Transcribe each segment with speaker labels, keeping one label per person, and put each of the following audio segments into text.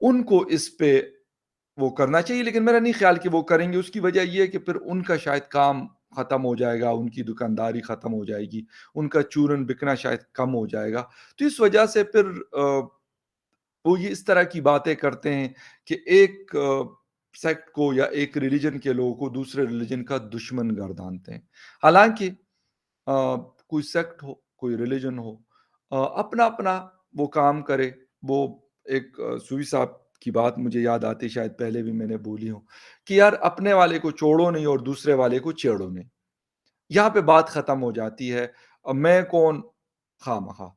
Speaker 1: ان کو اس پہ وہ کرنا چاہیے، لیکن میرا نہیں خیال کہ وہ کریں گے۔ اس کی وجہ یہ ہے کہ پھر ان کا شاید کام ختم ہو جائے گا، ان کی دکانداری ختم ہو جائے گی، ان کا چورن بکنا شاید کم ہو جائے گا۔ تو اس وجہ سے پھر وہ یہ اس طرح کی باتیں کرتے ہیں کہ ایک سیکٹ کو یا ایک ریلیجن کے لوگوں کو دوسرے ریلیجن کا دشمن گردانتے ہیں۔ حالانکہ کوئی سیکٹ ہو، کوئی ریلیجن ہو، اپنا اپنا وہ کام کرے۔ وہ ایک سوئی صاحب کی بات مجھے یاد آتی، شاید پہلے بھی میں نے بولی ہوں، کہ یار اپنے والے کو چھوڑو نہیں اور دوسرے والے کو چھیڑو نہیں۔ یہاں پہ بات ختم ہو جاتی ہے۔ میں کون، خواہ مخواہ،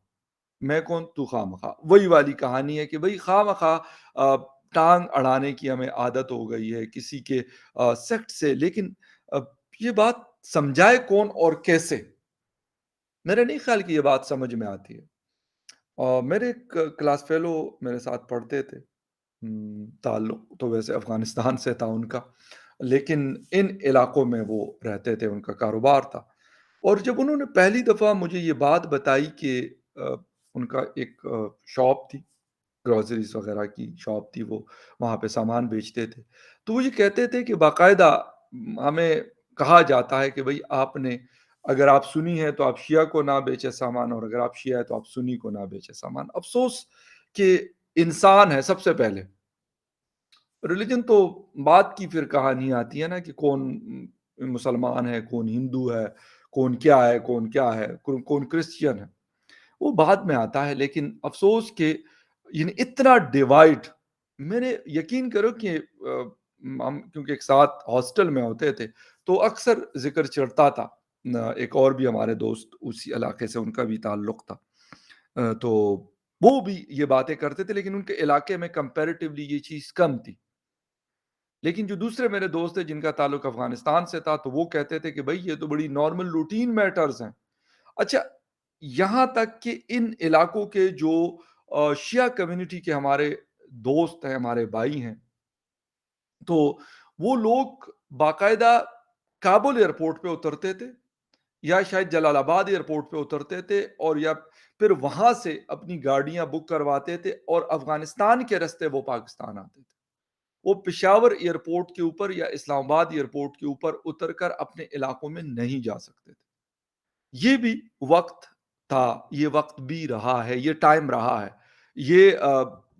Speaker 1: میں کون تو خواہ مخواہ، وہی والی کہانی ہے کہ بھئی خواہ مخواہ ٹانگ اڑانے کی ہمیں عادت ہو گئی ہے کسی کے سیکٹ سے، لیکن یہ بات سمجھائے کون اور کیسے؟ میرے نہیں خیال کہ یہ بات سمجھ میں آتی ہے۔ اور میرے ایک کلاس فیلو میرے ساتھ پڑھتے تھے، تعلق تو ویسے افغانستان سے تھا ان کا، لیکن ان علاقوں میں وہ رہتے تھے، ان کا کاروبار تھا۔ اور جب انہوں نے پہلی دفعہ مجھے یہ بات بتائی کہ آ، ان کا ایک شاپ تھی، گروسریز وغیرہ کی شاپ تھی، وہ وہاں پہ سامان بیچتے تھے، تو وہ یہ کہتے تھے کہ باقاعدہ ہمیں کہا جاتا ہے کہ بھئی آپ نے، اگر آپ سنی ہیں تو آپ شیعہ کو نہ بیچے سامان، اور اگر آپ شیعہ ہے تو آپ سنی کو نہ بیچے سامان۔ افسوس کہ انسان ہے سب سے پہلے، ریلیجن تو بات کی پھر کہانی آتی ہے نا کہ کون مسلمان ہے، کون ہندو ہے، کون کیا ہے، کون کیا ہے، کون کرسچین ہے، وہ بعد میں آتا ہے۔ لیکن افسوس کہ یعنی اتنا ڈیوائڈ، میں نے یقین کرو کہ ہم کیونکہ ایک ساتھ ہاسٹل میں ہوتے تھے تو اکثر ذکر چڑھتا تھا۔ ایک اور بھی ہمارے دوست اسی علاقے سے، ان کا بھی تعلق تھا، تو وہ بھی یہ باتیں کرتے تھے، لیکن ان کے علاقے میں کمپیریٹیولی یہ چیز کم تھی۔ لیکن جو دوسرے میرے دوست تھے جن کا تعلق افغانستان سے تھا، تو وہ کہتے تھے کہ بھائی یہ تو بڑی نارمل روٹین میٹرز ہیں۔ اچھا، یہاں تک کہ ان علاقوں کے جو شیعہ کمیونٹی کے ہمارے دوست ہیں، ہمارے بھائی ہیں، تو وہ لوگ باقاعدہ کابل ایئرپورٹ پہ اترتے تھے، یا شاید جلال آباد ایئرپورٹ پہ اترتے تھے، اور یا پھر وہاں سے اپنی گاڑیاں بک کرواتے تھے اور افغانستان کے راستے وہ پاکستان آتے تھے۔ وہ پشاور ایئرپورٹ کے اوپر یا اسلام آباد ایئرپورٹ کے اوپر اتر کر اپنے علاقوں میں نہیں جا سکتے تھے۔ یہ بھی وقت تھا، یہ وقت بھی رہا ہے، یہ ٹائم رہا ہے، یہ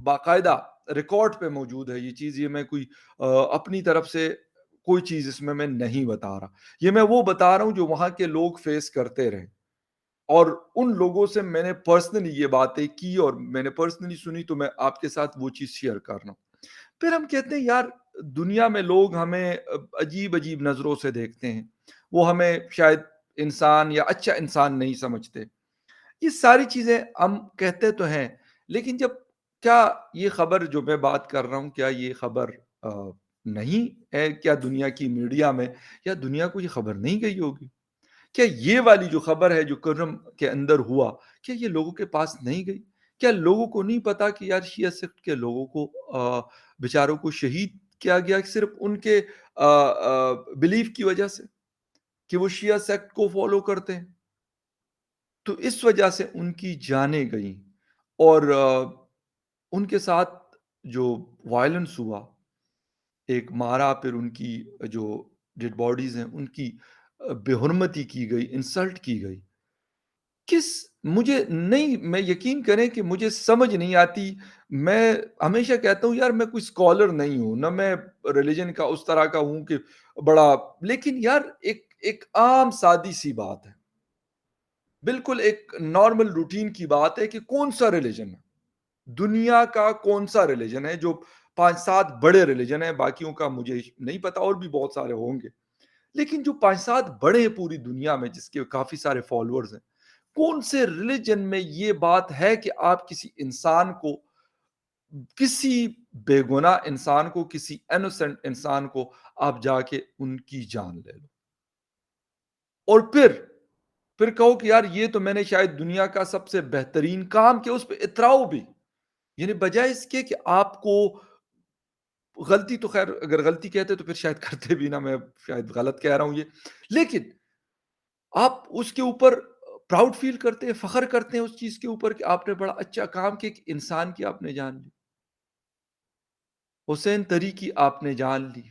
Speaker 1: باقاعدہ ریکارڈ پہ موجود ہے یہ چیز۔ یہ میں کوئی اپنی طرف سے کوئی چیز اس میں نہیں بتا رہا، یہ میں وہ بتا رہا ہوں جو وہاں کے لوگ فیس کرتے رہے، اور ان لوگوں سے میں نے پرسنلی یہ باتیں کی اور میں نے پرسنلی سنی، تو میں آپ کے ساتھ وہ چیز شیئر کر رہا ہوں۔ پھر ہم کہتے ہیں یار دنیا میں لوگ ہمیں عجیب عجیب نظروں سے دیکھتے ہیں، وہ ہمیں شاید انسان یا اچھا انسان نہیں سمجھتے۔ یہ ساری چیزیں ہم کہتے تو ہیں، لیکن جب، کیا یہ خبر جو میں بات کر رہا ہوں، کیا یہ خبر نہیں ہے؟ کیا دنیا کی میڈیا میں یا دنیا کو یہ خبر نہیں گئی ہوگی؟ کیا یہ والی جو خبر ہے جو کرم کے اندر ہوا، کیا یہ لوگوں کے پاس نہیں گئی؟ کیا لوگوں کو نہیں پتا کہ یار شیعہ سیکٹ کے لوگوں کو بیچاروں کو شہید کیا گیا صرف ان کے بلیف کی وجہ سے کہ وہ شیعہ سیکٹ کو فالو کرتے ہیں؟ تو اس وجہ سے ان کی جانیں گئیں، اور ان کے ساتھ جو وائلنس ہوا، ایک مارا، پھر ان کی جو ڈیڈ باڈیز ہیں ان کی بے حرمتی کی گئی، انسلٹ کی گئی۔ کس مجھے نہیں، میں یقین کریں کہ مجھے سمجھ نہیں آتی۔ میں ہمیشہ کہتا ہوں یار میں کوئی اسکالر نہیں ہوں، نہ میں ریلیجن کا اس طرح کا ہوں کہ بڑا، لیکن یار ایک عام سادی سی بات ہے، بالکل ایک نارمل روٹین کی بات ہے کہ کون سا ریلیجن ہے، دنیا کا کون سا ریلیجن ہے، جو 5-7 بڑے ریلیجن ہیں، باقیوں کا مجھے نہیں پتا، اور بھی بہت سارے ہوں گے، لیکن جو 5-7 بڑے ہیں پوری دنیا میں جس کے کافی سارے فالوورز ہیں، کون سے ریلیجن میں یہ بات ہے کہ آپ کسی انسان کو، کسی بے گناہ انسان کو، کسی انوسنٹ انسان کو آپ جا کے ان کی جان لے لو، اور پھر کہو کہ یار یہ تو میں نے شاید دنیا کا سب سے بہترین کام کیا، اس پہ اتراؤ بھی، یعنی بجائے اس کے کہ آپ کو غلطی، تو خیر اگر غلطی کہتے تو پھر شاید کرتے بھی نہ، میں شاید غلط کہہ رہا ہوں یہ، لیکن آپ اس کے اوپر پراؤڈ فیل کرتے ہیں، فخر کرتے ہیں اس چیز کے اوپر کہ آپ نے بڑا اچھا کام کیا، کہ انسان کی آپ نے جان لی۔ حسین تری کی آپ نے جان لی،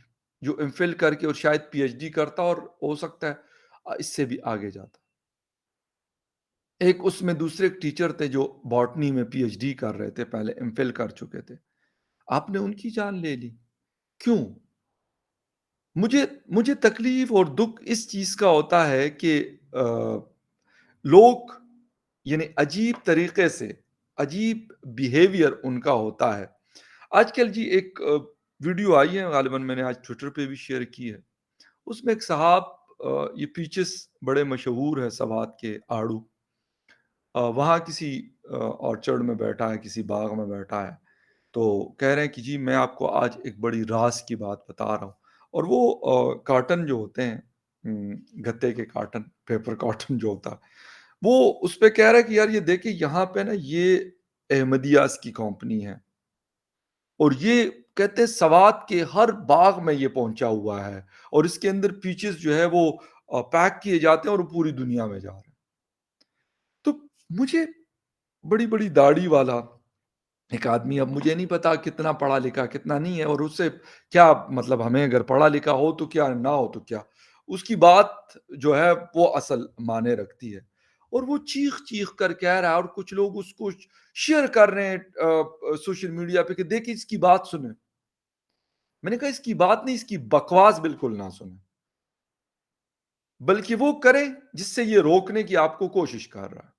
Speaker 1: جو ایم فل کر کے اور شاید پی ایچ ڈی کرتا اور ہو سکتا ہے اس سے بھی آگے جاتا۔ ایک اس میں دوسرے ایک ٹیچر تھے جو باٹنی میں پی ایچ ڈی کر رہے تھے، پہلے ایم فل کر چکے تھے، آپ نے ان کی جان لے لی، کیوں؟ مجھے مجھے تکلیف اور دکھ اس چیز کا ہوتا ہے کہ آ، لوگ یعنی عجیب طریقے سے عجیب بیہیویئر ان کا ہوتا ہے۔ آج کل جی ایک ویڈیو آئی ہے، غالباً میں نے آج ٹویٹر پہ بھی شیئر کی ہے، اس میں ایک صاحب یہ پیچز بڑے مشہور ہے سوات کے آڑو، وہاں کسی آرچرڈ میں بیٹھا ہے، کسی باغ میں بیٹھا ہے، تو کہہ رہے ہیں کہ جی میں آپ کو آج ایک بڑی راز کی بات بتا رہا ہوں، اور وہ کارٹن جو ہوتے ہیں، گتے کے کارٹن، پیپر کارٹن جو ہوتا ہے، وہ اس پہ کہہ رہا ہے کہ یار یہ دیکھیں یہاں پہ نا یہ احمدیاز کی کمپنی ہے، اور یہ کہتے ہیں سوات کے ہر باغ میں یہ پہنچا ہوا ہے، اور اس کے اندر پیچز جو ہے وہ پیک کیے جاتے ہیں اور وہ پوری دنیا میں جا رہے ہیں۔ تو مجھے بڑی بڑی داڑھی والا ایک آدمی، اب مجھے نہیں پتا کتنا پڑھا لکھا کتنا نہیں ہے، اور اس سے کیا مطلب، ہمیں اگر پڑھا لکھا ہو تو کیا، نہ ہو تو کیا، اس کی بات جو ہے وہ اصل معنی رکھتی ہے، اور وہ چیخ چیخ کر کہہ رہا ہے، اور کچھ لوگ اس کو شیئر کر رہے ہیں سوشل میڈیا پہ کہ دیکھیں اس کی بات سنیں۔ میں نے کہا اس کی بات نہیں، اس کی بکواس بالکل نہ سنیں، بلکہ وہ کریں جس سے یہ روکنے کی آپ کو کوشش کر رہا ہے۔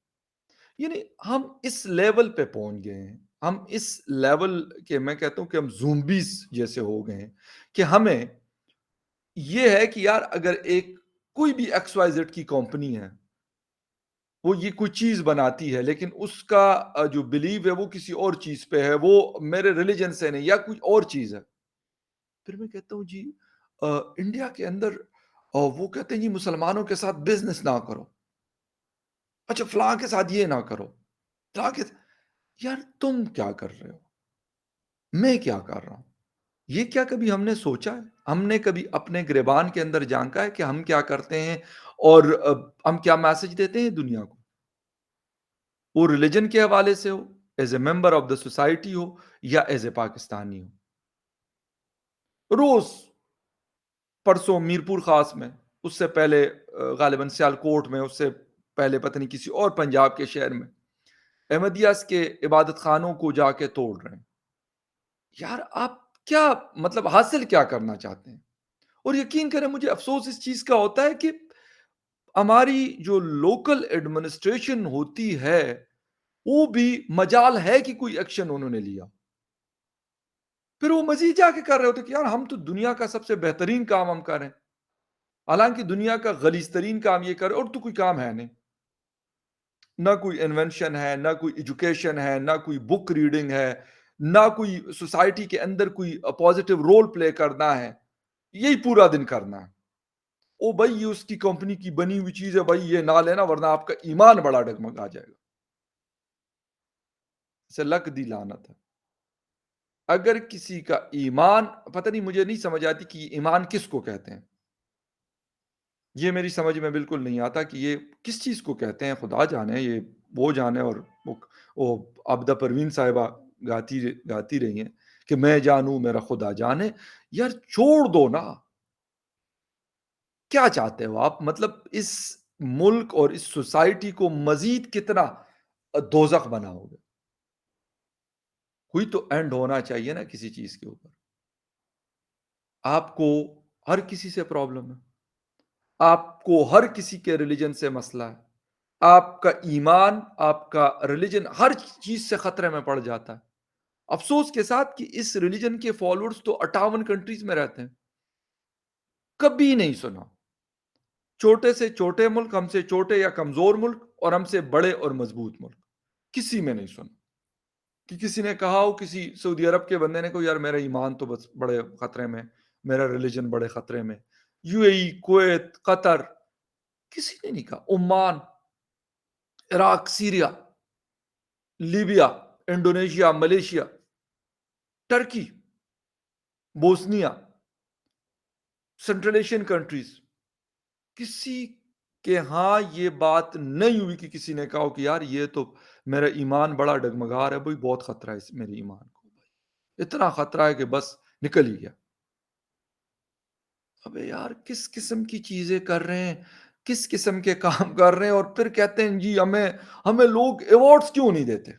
Speaker 1: یعنی ہم اس لیول پہ پہنچ گئے ہیں، ہم اس لیول کے، میں کہتا ہوں کہ ہم زومبیز جیسے ہو گئے ہیں، کہ ہمیں یہ ہے کہ یار اگر ایک کوئی بھی ایکس وائی زیڈ کی کمپنی ہے، وہ یہ کوئی چیز بناتی ہے لیکن اس کا جو بلیو ہے وہ کسی اور چیز پہ ہے، وہ میرے ریلیجن سے نہیں یا کوئی اور چیز ہے، پھر میں کہتا ہوں جی انڈیا کے اندر وہ کہتے ہیں جی مسلمانوں کے ساتھ بزنس نہ کرو، اچھا فلاں کے ساتھ یہ نہ کرو، فلاں کے، یار تم کیا کر رہے ہو، میں کیا کر رہا ہوں؟ یہ کیا کبھی ہم نے سوچا ہے؟ ہم نے کبھی اپنے گریبان کے اندر جھانکا ہے کہ ہم کیا کرتے ہیں، اور ہم کیا میسج دیتے ہیں دنیا کو؟ وہ ریلیجن کے حوالے سے ہو، as a member of the society ہو، یا ایز اے پاکستانی ہو۔ روز پرسوں میرپور خاص میں، اس سے پہلے غالباً سیالکوٹ میں، اس سے پہلے پتہ نہیں کسی اور پنجاب کے شہر میں احمدیاز کے عبادت خانوں کو جا کے توڑ رہے ہیں۔ یار آپ کیا مطلب حاصل کیا کرنا چاہتے ہیں؟ اور یقین کریں مجھے افسوس اس چیز کا ہوتا ہے کہ ہماری جو لوکل ایڈمنسٹریشن ہوتی ہے وہ بھی مجال ہے کہ کوئی ایکشن انہوں نے لیا، پھر وہ مزید جا کے کر رہے ہوتے کہ یار ہم تو دنیا کا سب سے بہترین کام ہم کر رہے ہیں، حالانکہ دنیا کا غلیظ ترین کام یہ کر رہے، اور تو کوئی کام ہے نہیں، نہ کوئی انوینشن ہے، نہ کوئی ایجوکیشن ہے، نہ کوئی بک ریڈنگ ہے، نہ کوئی سوسائٹی کے اندر کوئی پازیٹیو رول پلے کرنا ہے، یہی پورا دن کرنا ہے۔ او بھائی یہ اس کی کمپنی کی بنی ہوئی چیز ہے بھائی، یہ نہ لینا ورنہ آپ کا ایمان بڑا ڈگمگا جائے گا، اسے لک دی لعنت ہے۔ اگر کسی کا ایمان، پتہ نہیں مجھے نہیں سمجھ آتی کہ یہ ایمان کس کو کہتے ہیں، یہ میری سمجھ میں بالکل نہیں آتا کہ یہ کس چیز کو کہتے ہیں، خدا جانے، یہ وہ جانے، اور وہ عبدہ پروین صاحبہ گاتی رہی ہیں کہ میں جانوں میرا خدا جانے، یار چھوڑ دو نا، کیا چاہتے ہو آپ، مطلب اس ملک اور اس سوسائٹی کو مزید کتنا دوزخ بناؤ گے؟ کوئی تو اینڈ ہونا چاہیے نا کسی چیز کے اوپر۔ آپ کو ہر کسی سے پرابلم ہے، آپ کو ہر کسی کے ریلیجن سے مسئلہ ہے، آپ کا ایمان، آپ کا ریلیجن ہر چیز سے خطرے میں پڑ جاتا ہے۔ افسوس کے ساتھ کہ اس ریلیجن کے فالوورز تو 58 کنٹریز میں رہتے ہیں، کبھی نہیں سنا چھوٹے سے چھوٹے ملک، ہم سے چھوٹے یا کمزور ملک، اور ہم سے بڑے اور مضبوط ملک، کسی میں نہیں سنا کہ کسی نے کہا ہو، کسی سعودی عرب کے بندے نے کہا یار میرا ایمان تو بس بڑے خطرے میں، میرا ریلیجن بڑے خطرے میں، یو اے ای، کویت، قطر، کسی نے نہیں کہا، Oman, Iraq, Syria, Libya, Indonesia, Malaysia, Turkey, Bosnia, Central Asian countries, کسی کے ہاں یہ بات نہیں ہوئی کہ کسی نے کہا ہو کہ یار یہ تو میرا ایمان بڑا ڈگمگا رہا ہے بھائی، بہت خطرہ ہے اس میرے ایمان کو، اتنا خطرہ ہے کہ بس نکل ہی گیا۔ ابے یار کس قسم کی چیزیں کر رہے ہیں، کس قسم کے کام کر رہے ہیں، اور پھر کہتے ہیں جی ہمیں لوگ ایوارڈز کیوں نہیں دیتے،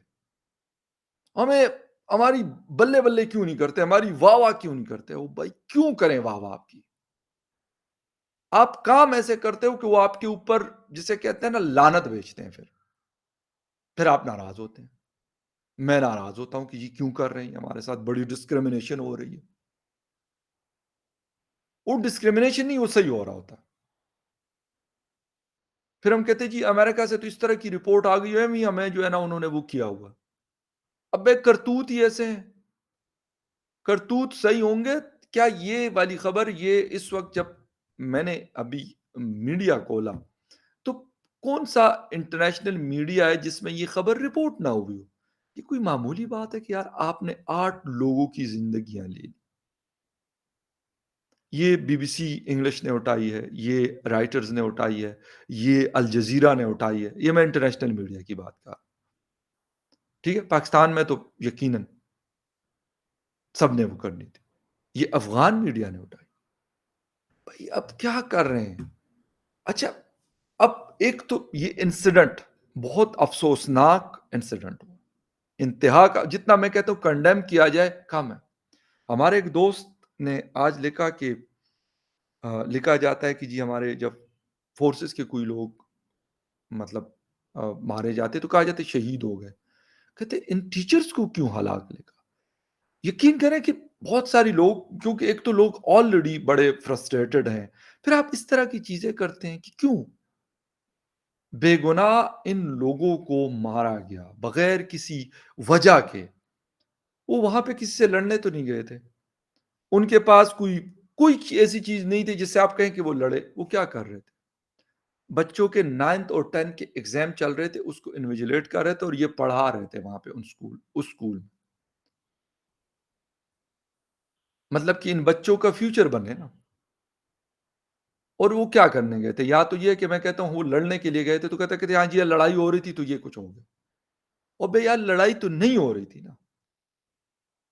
Speaker 1: ہمیں ہماری بلے بلے کیوں نہیں کرتے، ہماری واہ واہ کیوں نہیں کرتے۔ وہ بھائی کیوں کریں واہ واہ آپ کی؟ آپ کام ایسے کرتے ہو کہ وہ آپ کے اوپر جسے کہتے ہیں نا لعنت بھیجتے ہیں، پھر آپ ناراض ہوتے ہیں۔ میں ناراض ہوتا ہوں کہ جی کیوں کر رہے ہیں، ہمارے ساتھ بڑی ڈسکریمنیشن ہو رہی ہے۔ وہ ڈسکریمنیشن نہیں، وہ صحیح ہو رہا ہوتا۔ پھر ہم کہتے ہیں جی امریکہ سے تو اس طرح کی رپورٹ آ گئی ہے، ہمیں جو ہے نا انہوں نے وہ کیا ہوا۔ ابے کرتوت ہی ایسے ہیں، کرتوت صحیح ہوں گے۔ کیا یہ والی خبر، یہ اس وقت جب میں نے ابھی میڈیا کھولا تو کون سا انٹرنیشنل میڈیا ہے جس میں یہ خبر رپورٹ نہ ہوئی ہو؟ یہ کوئی معمولی بات ہے کہ یار آپ نے 8 لوگوں کی زندگیاں لے لی۔ یہ بی بی سی انگلش نے اٹھائی ہے، یہ رائٹرز نے اٹھائی ہے، یہ الجزیرہ نے اٹھائی ہے۔ یہ میں انٹرنیشنل میڈیا کی بات کر رہا ہوں۔ ٹھیک ہے، پاکستان میں تو یقیناً سب نے وہ کرنی تھی۔ یہ افغان میڈیا نے اٹھائی۔ بھائی اب کیا کر رہے ہیں؟ اچھا، اب ایک تو یہ انسیڈنٹ بہت افسوسناک انسیڈنٹ ہوا، انتہا کا، جتنا میں کہتا ہوں کنڈیم کیا جائے کم ہے۔ ہمارے ایک دوست نے آج لکھا کہ لکھا جاتا ہے کہ جی ہمارے جب فورسز کے کوئی لوگ مطلب مارے جاتے تو کہا جاتا ہے شہید ہو گئے۔ کہتے ان ٹیچرز کو کیوں ہلاک لکھا؟ یقین کریں کہ بہت ساری لوگ، کیونکہ ایک تو لوگ آلریڈی بڑے فرسٹریٹڈ ہیں، پھر آپ اس طرح کی چیزیں کرتے ہیں کہ کیوں؟ بے گناہ ان لوگوں کو مارا گیا بغیر کسی وجہ کے۔ وہ وہاں پہ کسی سے لڑنے تو نہیں گئے تھے، ان کے پاس کوئی ایسی چیز نہیں تھی جس سے آپ کہیں کہ وہ لڑے۔ وہ کیا کر رہے تھے؟ بچوں کے 9th اور 10th کے ایگزام چل رہے تھے، اس کو انویجیلیٹ کر رہے تھے اور یہ پڑھا رہے تھے وہاں پہ اس اسکول میں۔ مطلب کہ ان بچوں کا فیوچر بنے نا۔ اور وہ کیا کرنے گئے تھے؟ یا تو یہ کہ میں کہتا ہوں وہ لڑنے کے لیے گئے تھے تو کہتے کہ ہاں جی یہ لڑائی ہو رہی تھی تو یہ کچھ ہو گیا۔ اور بھئی یار لڑائی تو نہیں ہو رہی تھی نا،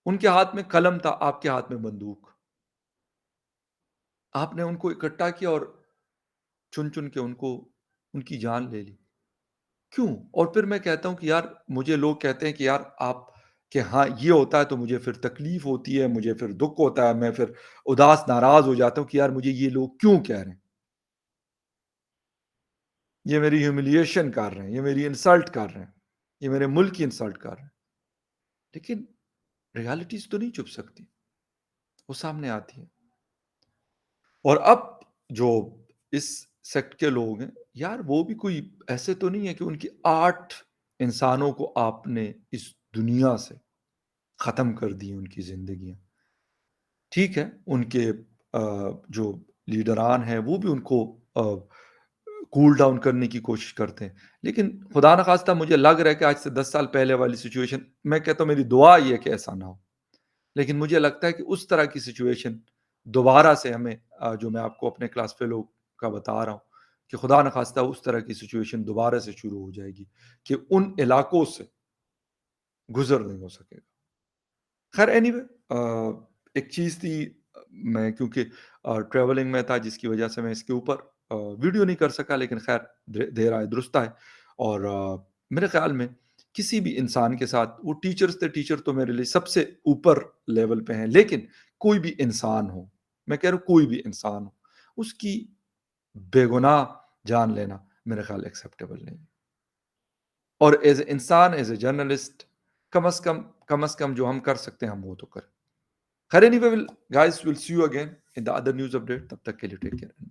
Speaker 1: ان کے ہاتھ میں قلم تھا، آپ کے ہاتھ میں بندوق۔ آپ نے ان کو اکٹھا کیا اور چن چن کے ان کی جان لے لی۔ کیوں؟ اور پھر میں کہتا ہوں کہ یار مجھے لوگ کہتے ہیں کہ یار آپ کہ ہاں یہ ہوتا ہے تو مجھے پھر تکلیف ہوتی ہے، مجھے پھر دکھ ہوتا ہے، میں پھر اداس ناراض ہو جاتا ہوں کہ یار مجھے یہ لوگ کیوں کہہ رہے ہیں، یہ میری ہیوملیشن کر رہے ہیں، یہ میری انسلٹ کر رہے ہیں، یہ میرے ملک کی انسلٹ کر رہے ہیں۔ لیکن ریالٹیز تو نہیں چھپ سکتی، وہ سامنے آتی ہیں۔ اور اب جو اس سیکٹ کے لوگ ہیں یار، وہ بھی کوئی ایسے تو نہیں ہے کہ ان کی 8 انسانوں کو آپ نے اس دنیا سے ختم کر دی ان کی زندگیاں۔ ٹھیک ہے، ان کے جو لیڈران ہیں وہ بھی ان کو کول ڈاؤن کرنے کی کوشش کرتے ہیں، لیکن خدا نخواستہ مجھے لگ رہا ہے کہ آج سے 10 سال پہلے والی سچویشن، میں کہتا ہوں میری دعا یہ ہے کہ ایسا نہ ہو، لیکن مجھے لگتا ہے کہ اس طرح کی سچویشن دوبارہ سے ہمیں جو میں آپ کو اپنے کلاس فیلو کا بتا رہا ہوں کہ خدا نخواستہ اس طرح کی سچویشن دوبارہ سے شروع ہو جائے گی کہ ان علاقوں سے گزر نہیں ہو سکے گا۔ خیر اینی وے، ایک چیز تھی، میں کیونکہ ٹریولنگ میں تھا جس کی وجہ سے میں اس کے اوپر ویڈیو نہیں کر سکا، لیکن خیر دیر آئے درست آئے۔ اور میرے خیال میں کسی بھی انسان کے ساتھ، وہ ٹیچرز تھے، ٹیچر تو میرے لیے سب سے اوپر لیول پہ ہیں، لیکن کوئی بھی انسان ہو، میں کہہ رہا ہوں کوئی بھی انسان ہو، اس کی بے گناہ جان لینا میرے خیال ایکسیپٹیبل نہیں۔ اور ایز اے انسان، ایز اے جرنلسٹ، کم از کم جو ہم کر سکتے ہیں ہم وہ تو کریں۔ خیر anyway, guys will see you again in the other news update, تب تک کے لیے ٹیک کیئر۔